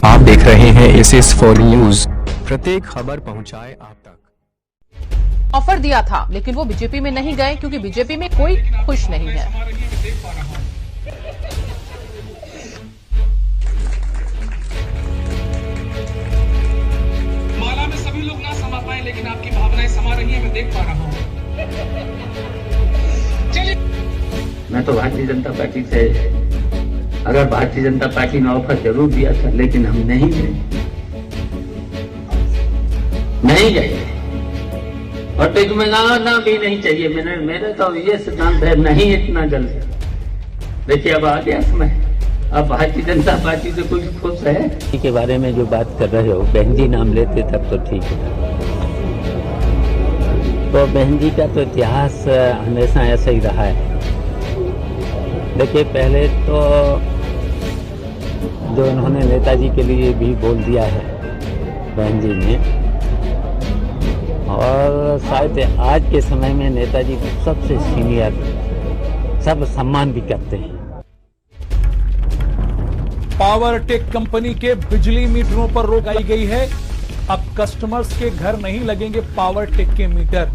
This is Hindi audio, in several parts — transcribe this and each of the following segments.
आप देख रहे हैं SS4 न्यूज। प्रत्येक खबर पहुंचाए आप तक। ऑफर दिया था लेकिन वो बीजेपी में नहीं गए क्योंकि बीजेपी में कोई खुश नहीं है। माला में सभी लोग ना समा पाए लेकिन आपकी भावनाएं समा रही हैं, मैं देख पा रहा हूं। चलिए, मैं तो भारतीय जनता पार्टी से, अगर भारतीय जनता पार्टी ने ऑफर जरूर दिया था लेकिन हम नहीं गए और तो तुम्हें ना भी नहीं चाहिए। मेरे तो ये सिद्धांत है, नहीं इतना जल्द। देखिए अब आ गया समय, अब भारतीय जनता पार्टी से कुछ खुश है के बारे में जो बात कर रहे हो, बहन जी नाम लेते तब तो ठीक है। तो बहन जी का तो इतिहास हमेशा ऐसा ही रहा है। देखिए पहले तो जो उन्होंने नेताजी के लिए भी बोल दिया है बहन जी ने, और शायद आज के समय में नेताजी को सबसे सीनियर सब सम्मान भी करते हैं। पावर टेक कंपनी के बिजली मीटरों पर रोक आई गई है। अब कस्टमर्स के घर नहीं लगेंगे पावर टेक के मीटर।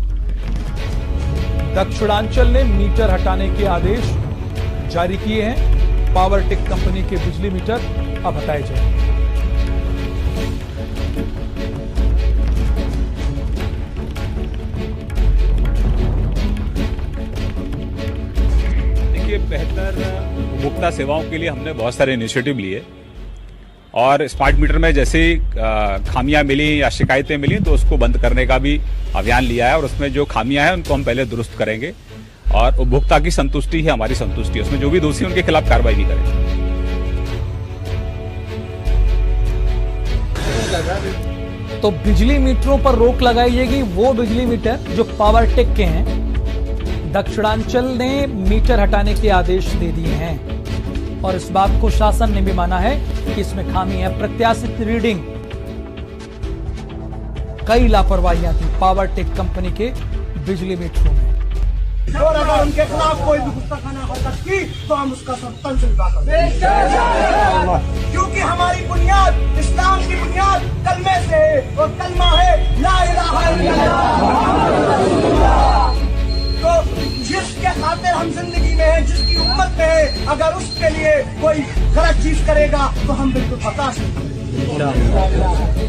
दक्षिणांचल ने मीटर हटाने के आदेश जारी किए हैं। पावर टेक कंपनी के बिजली मीटर अब हटाए जाए। देखिए, बेहतर उपभोक्ता सेवाओं के लिए हमने बहुत सारे इनिशिएटिव लिए और स्मार्ट मीटर में जैसे खामियां मिली या शिकायतें मिली तो उसको बंद करने का भी अभियान लिया है और उसमें जो खामियां हैं उनको हम पहले दुरुस्त करेंगे और उपभोक्ता की संतुष्टि है हमारी संतुष्टि, उसमें जो भी दोषी उनके खिलाफ कार्रवाई भी करेंगे। तो बिजली मीटरों पर रोक लगाई जाएगी वो बिजली मीटर जो पावर टेक के हैं। दक्षिणांचल ने मीटर हटाने के आदेश दे दिए हैं और इस बात को शासन ने भी माना है कि इसमें खामी है। प्रत्याशित रीडिंग, कई लापरवाहियां थी पावर टेक कंपनी के बिजली मीटरों में। और अगर उनके खिलाफ कोई भी गुस्ताखाना हरकत की तो हम उसका तंज करेंगे, क्योंकि हमारी बुनियाद इस्लाम की बुनियाद कलमे से है और कलमा है ला इलाहा इल्लल्लाह। तो जिसके खातिर हम जिंदगी में हैं, जिसकी उम्मत में है, अगर उसके लिए कोई गलत चीज करेगा तो हम बिल्कुल बर्दाश्त नहीं करेंगे।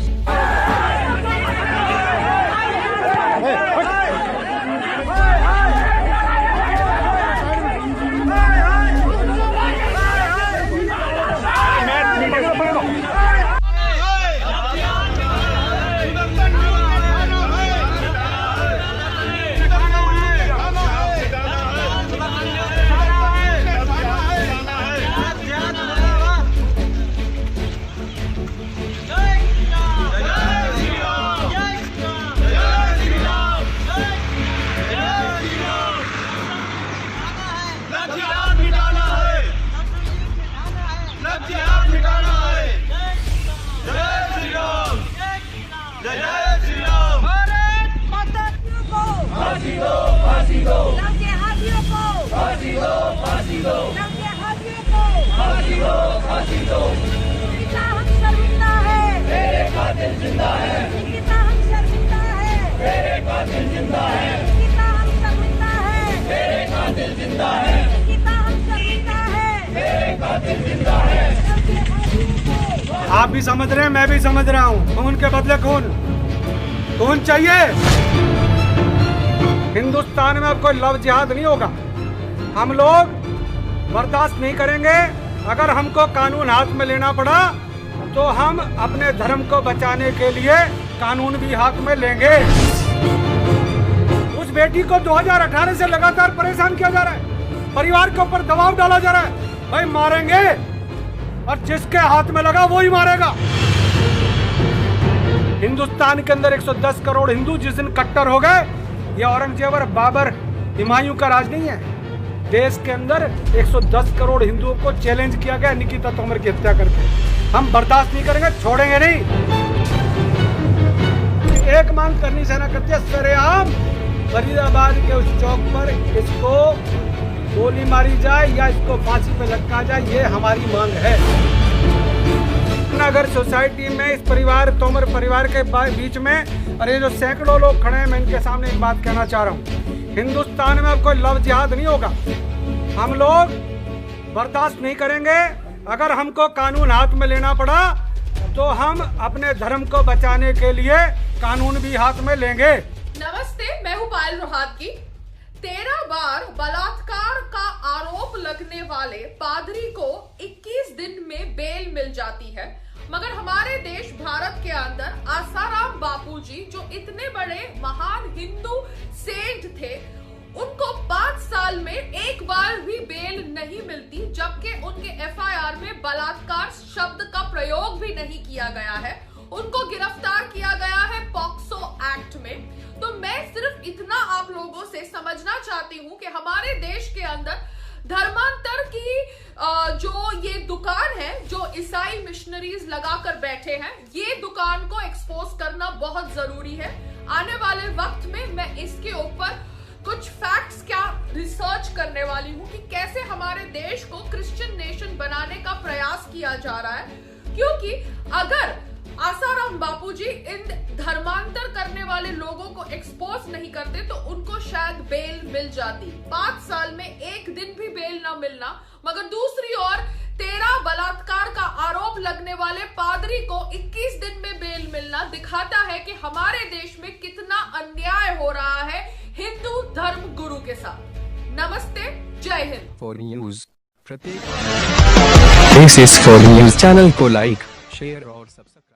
आप भी समझ रहे हैं, मैं भी समझ रहा हूँ। खून के बदले खून चाहिए। हिंदुस्तान में अब कोई लव जिहाद नहीं होगा। हम लोग बर्दाश्त नहीं करेंगे। अगर हमको कानून हाथ में लेना पड़ा तो हम अपने धर्म को बचाने के लिए कानून भी हाथ में लेंगे। उस बेटी को 2018 से लगातार परेशान किया जा रहा है, परिवार के ऊपर दबाव डाला जा रहा है। भाई मारेंगे और जिसके हाथ में लगा वो ही मारेगा। हिंदुस्तान के अंदर 110 करोड़ हिंदू जिस दिन कट्टर हो गए, ये औरंगजेब और बाबर हुमायूं का राज नहीं है। देश के अंदर 110 करोड़ हिंदुओं को चैलेंज किया गया निकिता तोमर की हत्या करके। हम बर्दाश्त नहीं करेंगे, छोड़ेंगे नहीं। एक मांग करनी सेना करती है, सरेआम फरीदाबाद के उस चौक पर इसको गोली मारी जाए या इसको फांसी पे लटका जाए, ये हमारी मांग है। नगर सोसाइटी में इस परिवार तोमर परिवार के बीच में, और ये जो सैकड़ों लोग खड़े हैं, मैं इनके सामने एक बात कहना चाह रहा हूँ। हिंदुस्तान में अब कोई लव जिहाद नहीं होगा। हम लोग बर्दाश्त नहीं करेंगे। अगर हमको कानून हाथ में लेना पड़ा तो हम अपने धर्म को बचाने के लिए कानून भी हाथ में लेंगे। नमस्ते, मैं हूँ पायल रोहात की। 13 बार बलात्कार का आरोप लगने वाले पादरी को 21 दिन में बेल मिल जाती है, मगर हमारे देश भारत के अंदर आसाराम बापूजी, जो इतने बड़े महान हिंदू सेंट थे, उनको 5 साल में एक बार भी बेल नहीं मिलती, जबकि उनके एफआईआर में बलात्कार शब्द का प्रयोग भी नहीं किया गया है। उनको गिरफ्तार किया गया है पॉक्सो एक्ट में। तो मैं सिर्फ इतना आप लोगों से समझना चाहती हूँ कि हमारे देश के अंदर धर्मांतर की जो ये दुकान है, जो ईसाई मिशनरीज लगाकर बैठे हैं, ये दुकान को एक्सपोज करना बहुत जरूरी है। आने वाले वक्त में मैं इसके ऊपर कुछ फैक्ट्स क्या रिसर्च करने वाली हूँ कि कैसे हमारे देश को क्रिश्चियन नेशन बनाने का प्रयास किया जा रहा है, क्योंकि अगर आसाराम बापूजी इन धर्मांतर करने वाले लोगों को एक्सपोज नहीं करते तो उनको शायद बेल मिल जाती। 5 साल में एक दिन भी बेल ना मिलना, मगर दूसरी ओर 13 बलात्कार का आरोप लगने वाले पादरी को 21 दिन में बेल मिलना दिखाता है कि हमारे देश में कितना अन्याय हो रहा है हिंदू धर्म गुरु के साथ। नमस्ते, जय हिंद। फॉर न्यूज प्रत्येक this is for news channel को लाइक, शेयर और सब्सक्राइब